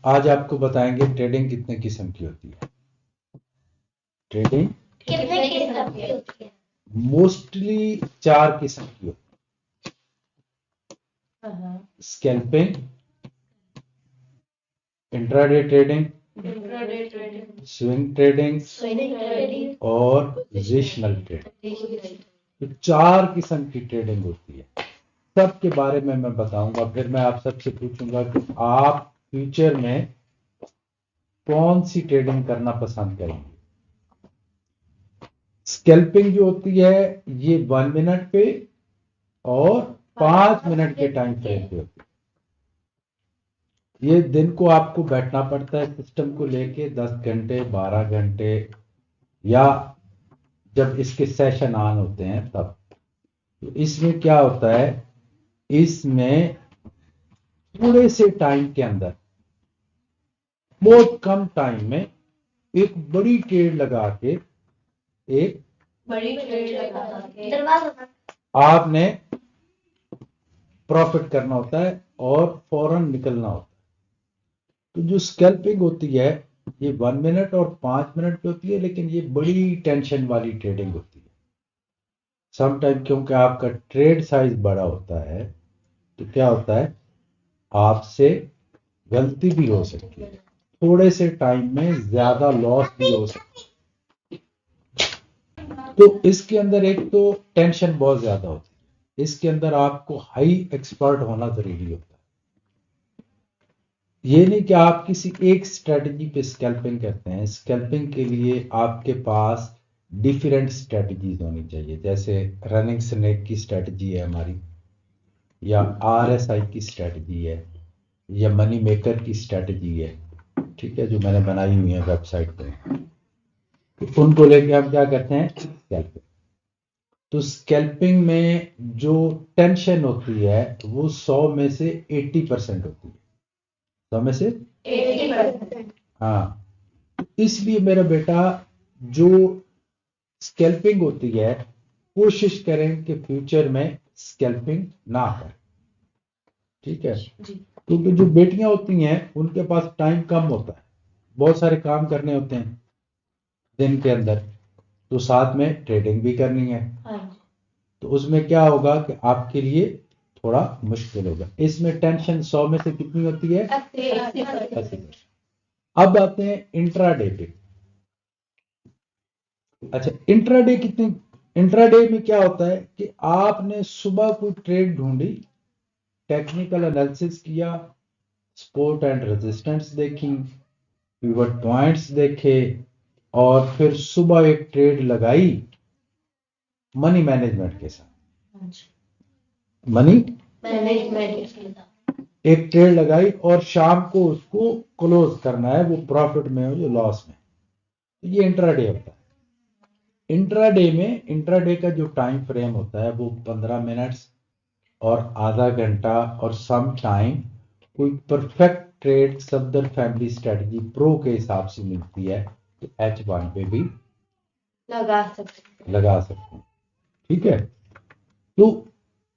आज आपको बताएंगे ट्रेडिंग कितने किस्म की होती है। ट्रेडिंग कितने किस्म की होती है? मोस्टली 4 किस्म की होती है। Scalping, intraday trading, swing trading और पोजिशनल ट्रेडिंग। तो 4 किस्म की ट्रेडिंग होती है। सब के बारे में मैं बताऊंगा। फिर मैं आप सबसे पूछूंगा कि आप फ्यूचर में कौन सी ट्रेडिंग करना पसंद करेंगे। स्कैल्पिंग जो होती है ये 1 मिनट पे और 5 मिनट के टाइम फ्रेम पे होती है। ये दिन को आपको बैठना पड़ता है सिस्टम को लेके 10 घंटे 12 घंटे, या जब इसके सेशन ऑन होते हैं तब। तो इसमें क्या होता है, इसमें थोड़े से टाइम के अंदर, बहुत कम टाइम में एक बड़ी ट्रेड लगा के आपने प्रॉफिट करना होता है और फौरन निकलना होता है। तो जो स्कैल्पिंग होती है ये 1 मिनट और 5 मिनट पे होती है, लेकिन ये बड़ी टेंशन वाली ट्रेडिंग होती है। समटाइम क्योंकि आपका ट्रेड साइज बड़ा होता है तो क्या होता है, आपसे गलती भी हो सकती है, थोड़े से टाइम में ज्यादा लॉस भी हो सकता है। तो इसके अंदर एक तो टेंशन बहुत ज्यादा होती है, इसके अंदर आपको हाई एक्सपर्ट होना जरूरी होता है। ये नहीं कि आप किसी एक स्ट्रेटजी पे स्कैल्पिंग करते हैं। स्कैल्पिंग के लिए आपके पास डिफरेंट स्ट्रेटजीज होनी चाहिए। जैसे रनिंग स्नेक की स्ट्रेटजी है हमारी, या RSI की स्ट्रेटजी है, या मनी मेकर की स्ट्रेटजी है, ठीक है, जो मैंने बनाई हुई है वेबसाइट पे। तो उनको लेके हम क्या करते हैं, स्कैल्पिंग। तो स्कैल्पिंग में जो टेंशन होती है वो 100 में से 80% होती है। 100 में से 80%। हाँ। इसलिए मेरा बेटा, जो स्कैल्पिंग होती है कोशिश करें कि फ्यूचर में स्कैल्पिंग ना करें, ठीक है। क्योंकि जो बेटियां होती हैं उनके पास टाइम कम होता है, बहुत सारे काम करने होते हैं दिन के अंदर, तो साथ में ट्रेडिंग भी करनी है। तो उसमें क्या होगा कि आपके लिए थोड़ा मुश्किल होगा। इसमें टेंशन 100 में से कितनी होती है, 80%। अब आते हैं इंट्राडे पे। अच्छा, इंट्राडे कितनी, इंट्राडे में क्या होता है कि आपने सुबह कोई ट्रेड ढूंढी, टेक्निकल एनालिसिस किया, सपोर्ट एंड रेजिस्टेंस देखी, पिवट पॉइंट्स देखे, और फिर सुबह एक ट्रेड लगाई मनी मैनेजमेंट के साथ। मनी एक ट्रेड लगाई और शाम को उसको क्लोज करना है, वो प्रॉफिट में हो जो लॉस में। ये इंट्राडे होता है। इंट्राडे का जो टाइम फ्रेम होता है वो 15 मिनट्स और आधा घंटा, और सम टाइम कोई perfect trade Safdar family strategy pro के हिसाब से मिलती है तो H1 पे भी लगा सकते हैं, ठीक है। तो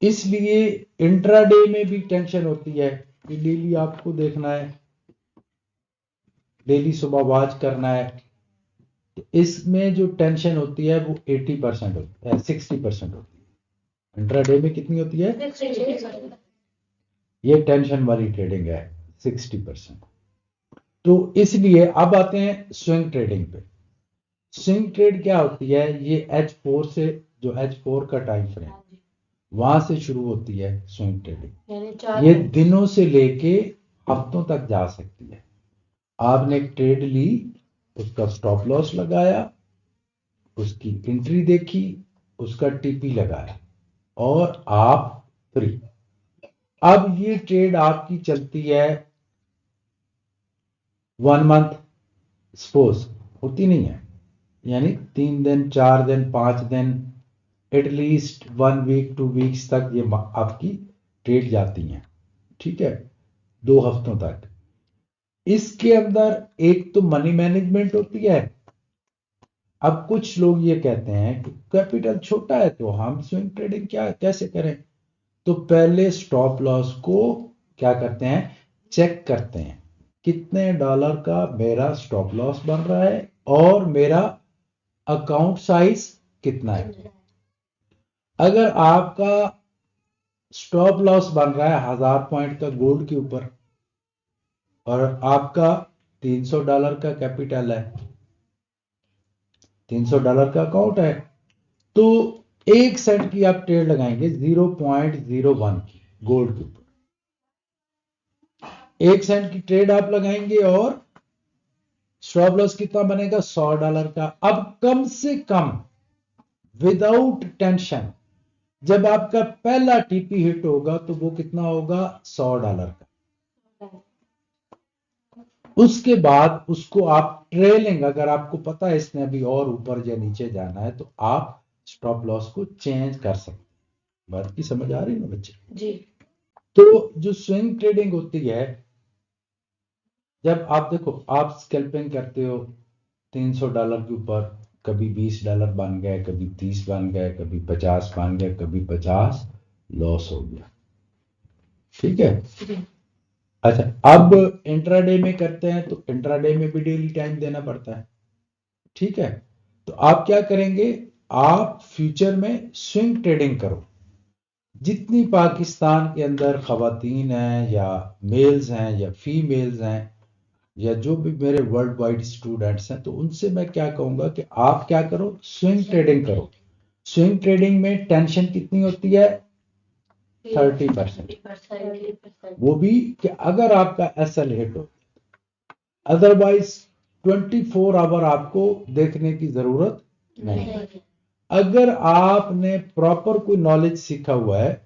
इसलिए इंट्राडे में भी टेंशन होती है कि डेली आपको देखना है, डेली सुबह वॉच करना है। तो इसमें जो टेंशन होती है वो 80% होती है, 60% होती है। इंट्राडे में कितनी होती है, 60%। ये टेंशन वाली ट्रेडिंग है 60%। तो इसलिए अब आते हैं स्विंग ट्रेडिंग पे। स्विंग ट्रेड क्या होती है, ये H4 से, जो H4 का टाइम फ्रेम वहां से शुरू होती है स्विंग ट्रेडिंग। ये दिनों से लेके हफ्तों तक जा सकती है। आपने एक ट्रेड ली, उसका स्टॉप लॉस लगाया, उसकी एंट्री देखी, उसका TP लगाया, और आप फ्री। अब ये ट्रेड आपकी चलती है 1 मंथ, सपोज, होती नहीं है, यानी 3 दिन 4 दिन 5 दिन, एटलीस्ट 1 वीक 2 वीक्स तक ये आपकी ट्रेड जाती हैं, ठीक है, 2 हफ्तों तक। इसके अंदर एक तो मनी मैनेजमेंट होती है। अब कुछ लोग ये कहते हैं कि कैपिटल छोटा है तो हम स्विंग ट्रेडिंग क्या कैसे करें। तो पहले स्टॉप लॉस को क्या करते हैं, चेक करते हैं। कितने डॉलर का मेरा स्टॉप लॉस बन रहा है और मेरा अकाउंट साइज कितना है। अगर आपका स्टॉप लॉस बन रहा है 1000 पॉइंट का गोल्ड के ऊपर और आपका $300 का कैपिटल है, $300 का अकाउंट है, तो 1 सेंट की आप ट्रेड लगाएंगे 0.01 की गोल्ड के ऊपर। 1 सेंट की ट्रेड आप लगाएंगे और स्टॉप लॉस कितना बनेगा $100 का। अब कम से कम विदाउट टेंशन जब आपका पहला टीपी हिट होगा तो वो कितना होगा $100 का। उसके बाद उसको आप ट्रेलिंग, अगर आपको पता है इसने अभी और ऊपर या नीचे जाना है तो आप स्टॉप लॉस को चेंज कर सकते हैं। बात की समझ आ रही है ना बच्चे जी। तो जो स्विंग ट्रेडिंग होती है, जब आप देखो आप स्कैल्पिंग करते हो $300 के ऊपर, कभी $20 बन गए, कभी 30 बन गए, कभी 50 बन गए, कभी 50 लॉस हो गया, ठीक है जी। अच्छा, अब इंट्राडे में करते हैं तो इंट्राडे में भी डेली टाइम देना पड़ता है, ठीक है। तो आप क्या करेंगे, आप फ्यूचर में स्विंग ट्रेडिंग करो। जितनी पाकिस्तान के अंदर खवातीन हैं या मेल्स हैं या फीमेल्स हैं या जो भी मेरे वर्ल्ड वाइड स्टूडेंट्स हैं, तो उनसे मैं क्या कहूंगा कि आप क्या करो, स्विंग ट्रेडिंग करो। स्विंग ट्रेडिंग में टेंशन कितनी होती है 30%। वो भी कि अगर आपका एसएल हिट हो, अदरवाइज 24 आवर आपको देखने की जरूरत नहीं। अगर आपने प्रॉपर कोई नॉलेज सीखा हुआ है,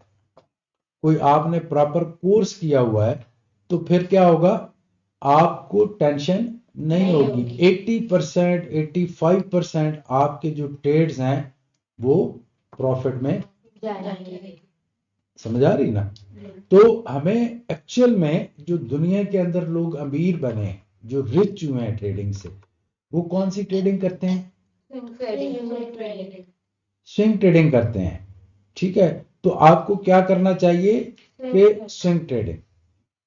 कोई आपने प्रॉपर कोर्स किया हुआ है, तो फिर क्या होगा, आपको टेंशन नहीं होगी। 80% 85% आपके जो ट्रेड्स हैं वो प्रॉफिट में जाएंगे। समझ आ रही ना। तो हमें एक्चुअल में जो दुनिया के अंदर लोग अमीर बने, जो रिच हुए हैं ट्रेडिंग से, वो कौन सी ट्रेडिंग करते हैं, स्विंग ट्रेडिंग करते हैं, ठीक है। तो आपको क्या करना चाहिए कि स्विंग ट्रेडिंग।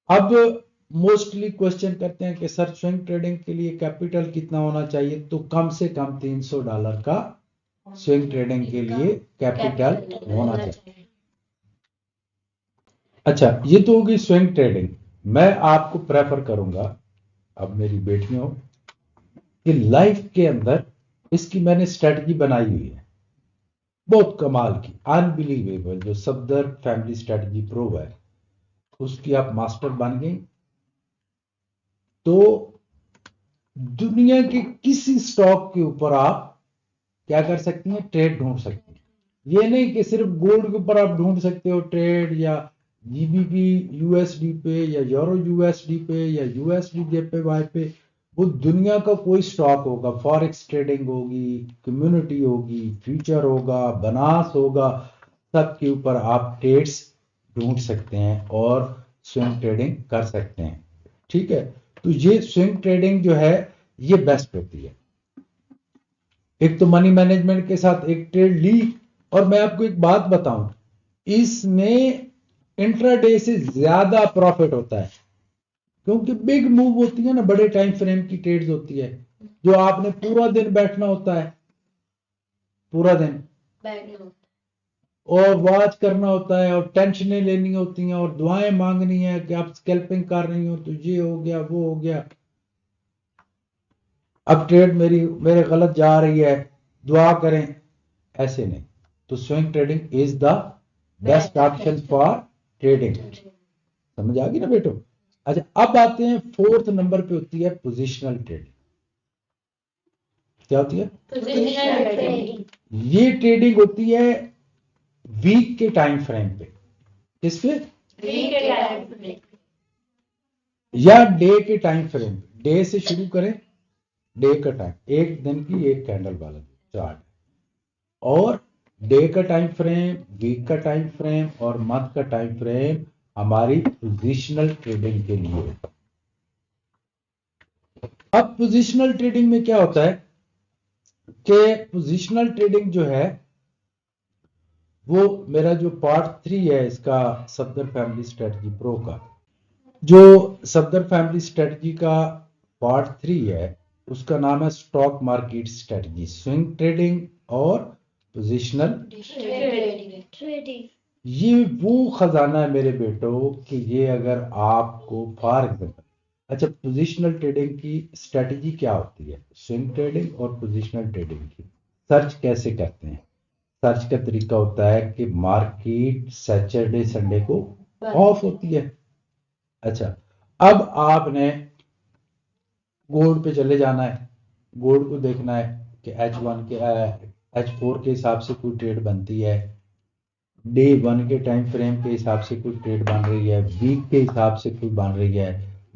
अब मोस्टली क्वेश्चन करते हैं कि सर स्विंग ट्रेडिंग के लिए कैपिटल कितना होना चाहिए, तो कम से कम $300 का स्विंग ट्रेडिंग के लिए कैपिटल होना चाहिए। अच्छा, ये तो होगी स्विंग ट्रेडिंग। मैं आपको प्रेफर करूंगा, अब मेरी बेटियों, कि लाइफ के अंदर इसकी मैंने स्ट्रेटजी बनाई हुई है बहुत कमाल की, अनबिलीवेबल, जो सफदर फैमिली स्ट्रेटजी प्रो है उसकी आप मास्टर बन गई तो दुनिया के किसी स्टॉक के ऊपर आप क्या कर सकती हैं, ट्रेड ढूंढ सकती हैं। ये नहीं कि सिर्फ गोल्ड के ऊपर आप ढूंढ सकते हो ट्रेड, या जीबीपी यूएसडी पे या यूरो यूएसडी पे या यूएसडी जेपीवाई पे। वो दुनिया का कोई स्टॉक होगा, फॉरेक्स ट्रेडिंग होगी, कम्युनिटी होगी, फ्यूचर होगा, बनास होगा, सब के ऊपर आप ट्रेड्स ढूंढ सकते हैं और स्विंग ट्रेडिंग कर सकते हैं, ठीक है। तो ये स्विंग ट्रेडिंग जो है ये बेस्ट होती है। एक तो मनी मैनेजमेंट के साथ एक ट्रेड ली, और मैं आपको एक बात बताऊं, इसमें इंट्राडे से ज्यादा प्रॉफिट होता है, क्योंकि बिग मूव होती है ना, बड़े टाइम फ्रेम की ट्रेड्स होती है, जो आपने पूरा दिन बैठना होता है, पूरा दिन और वॉच करना होता है और टेंशनें लेनी होती हैं और दुआएं मांगनी है कि आप स्कैल्पिंग कर रही हो तो ये हो गया वो हो गया, अब ट्रेड मेरे गलत जा रही है, दुआ करें, ऐसे नहीं। तो swing trading is the best option for trading. समझ आ गई ना बेटो। अच्छा, अब आते हैं 4th नंबर पे होती है पोजिशनल ट्रेडिंग। क्या होती है पोजीशनल ट्रेडिंग? ये ट्रेडिंग होती है वीक के टाइम फ्रेम पे, किस पे, वीक के टाइम फ्रेम या डे के टाइम फ्रेम पे। डे से शुरू करें, डे का टाइम, एक दिन की एक कैंडल वाला चार्ट, और डे का टाइम फ्रेम, वीक का टाइम फ्रेम और मंथ का टाइम फ्रेम हमारी पोजिशनल ट्रेडिंग के लिए। अब पोजिशनल ट्रेडिंग में क्या होता है कि पोजिशनल ट्रेडिंग जो है वो मेरा जो पार्ट 3 है इसका सफदर फैमिली स्ट्रेटजी प्रो का, जो सफदर फैमिली स्ट्रेटजी का पार्ट 3 है उसका नाम है stock market strategy, swing trading और पोजिशनल ट्रेडिंग। ये वो खजाना है मेरे बेटो कि ये अगर आपको फॉर एग्जाम्पल, अच्छा पोजिशनल ट्रेडिंग की स्ट्रेटजी क्या होती है, स्विंग ट्रेडिंग और पोजिशनल ट्रेडिंग की सर्च कैसे करते हैं। सर्च का तरीका होता है कि मार्केट सैटरडे संडे को ऑफ होती है। अच्छा, अब आपने गोल्ड पे चले जाना है, गोल्ड को देखना है कि H1 के H4 के हिसाब से कोई ट्रेड बनती है, डे 1 के टाइम फ्रेम के हिसाब से कोई ट्रेड बन रही है, वीक के हिसाब से कोई बन रही है,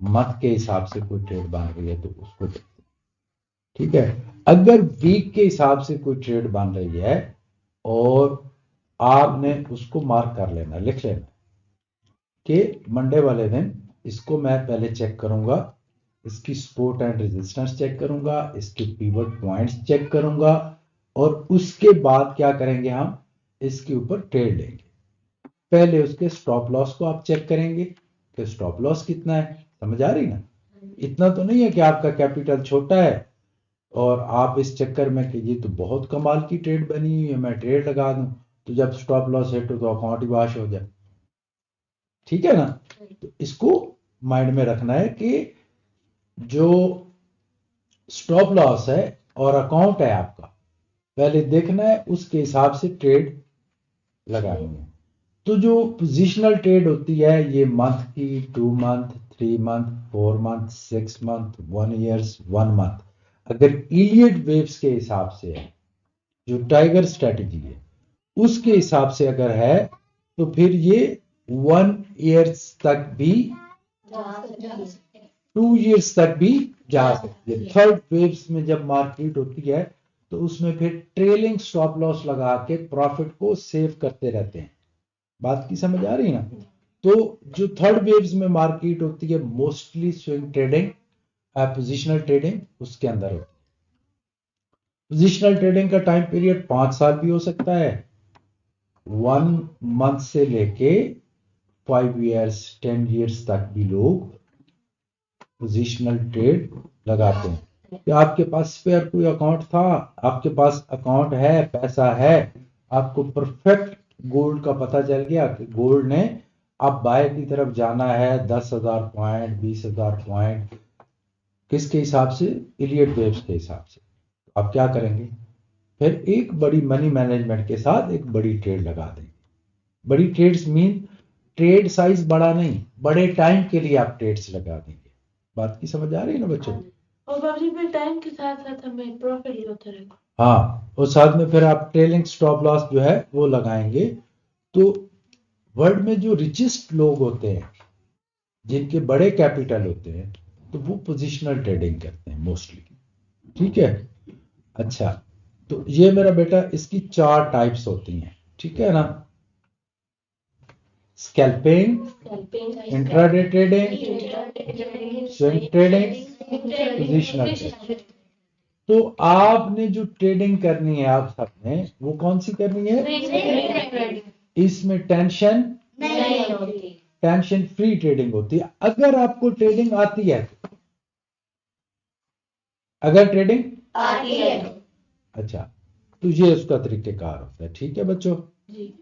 मंथ के हिसाब से कोई ट्रेड बन रही है, तो उसको देखते हैं। ठीक है, अगर वीक के हिसाब से कोई ट्रेड बन रही है और आपने उसको मार्क कर लेना, लिख लेना कि मंडे वाले दिन इसको मैं पहले चेक करूंगा, इसकी सपोर्ट एंड रेजिस्टेंस चेक करूंगा, इसके पिवट पॉइंट्स चेक करूंगा और उसके बाद क्या करेंगे, हम इसके ऊपर ट्रेड लेंगे। पहले उसके स्टॉप लॉस को आप चेक करेंगे कि स्टॉप लॉस कितना है, समझ आ रही ना। इतना तो नहीं है कि आपका कैपिटल छोटा है और आप इस चक्कर में कि ये तो बहुत कमाल की ट्रेड बनी हुई है, मैं ट्रेड लगा दूं, तो जब स्टॉप लॉस हिट हो तो अकाउंट ही वॉश हो जाए। ठीक है ना, तो इसको माइंड में रखना है कि जो स्टॉप लॉस है और अकाउंट है आपका, पहले देखना है, उसके हिसाब से ट्रेड लगानी है। तो जो पोजिशनल ट्रेड होती है ये मंथ की, 2 month, 3 month, 4 month, 6 month, 1 years, 1 month, अगर इलियट वेव्स के हिसाब से है, जो टाइगर स्ट्रेटजी है उसके हिसाब से अगर है, तो फिर ये 1 ईयर्स तक भी, 2 ईयर्स तक भी जा सकती है। थर्ड वेव्स में जब मार्केट होती है तो उसमें फिर ट्रेलिंग स्टॉप लॉस लगा के प्रॉफिट को सेव करते रहते हैं। बात की समझ आ रही है ना। तो जो थर्ड वेव्स में मार्केट होती है mostly swing trading, positional trading उसके अंदर होती है। पोजिशनल ट्रेडिंग का टाइम पीरियड 5 साल भी हो सकता है, 1 मंथ से लेके 5 ईयर्स, 10 ईयर्स तक भी लोग पोजिशनल ट्रेड लगाते हैं। कि आपके पास स्पेयर कोई अकाउंट था, आपके पास अकाउंट है, पैसा है, आपको परफेक्ट गोल्ड का पता चल गया कि गोल्ड ने अब बाय की तरफ जाना है 10,000 पॉइंट, 20,000 पॉइंट, किसके हिसाब से, इलियट वेव्स के हिसाब से, आप क्या करेंगे, फिर एक बड़ी मनी मैनेजमेंट के साथ एक बड़ी ट्रेड लगा देंगे। बड़ी ट्रेड्स मीन ट्रेड साइज बड़ा नहीं, बड़े टाइम के लिए आप ट्रेड्स लगा देंगे। बात की समझ आ रही है ना बच्चों। और बाबूजी फिर टाइम के साथ साथ हमें प्रॉफिट भी होता रहेगा। हाँ, और साथ में फिर आप ट्रेलिंग स्टॉप लॉस जो है वो लगाएंगे। तो वर्ल्ड में जो रिचेस्ट लोग होते हैं, जिनके बड़े कैपिटल होते हैं, तो वो पोजिशनल ट्रेडिंग करते हैं मोस्टली। ठीक है, अच्छा, तो ये मेरा बेटा इसकी 4 टाइप्स होती हैं, ठीक है ना। Scalping, intraday trading, swing trading, positional trading. तो आपने जो ट्रेडिंग करनी है आप सबने, वो कौन सी करनी है, इसमें टेंशन नहीं होती, टेंशन फ्री ट्रेडिंग होती है। अगर आपको ट्रेडिंग आती है, अगर ट्रेडिंग आती है, अच्छा, तो ये उसका तरीकेकार होता है। ठीक है बच्चों। जी।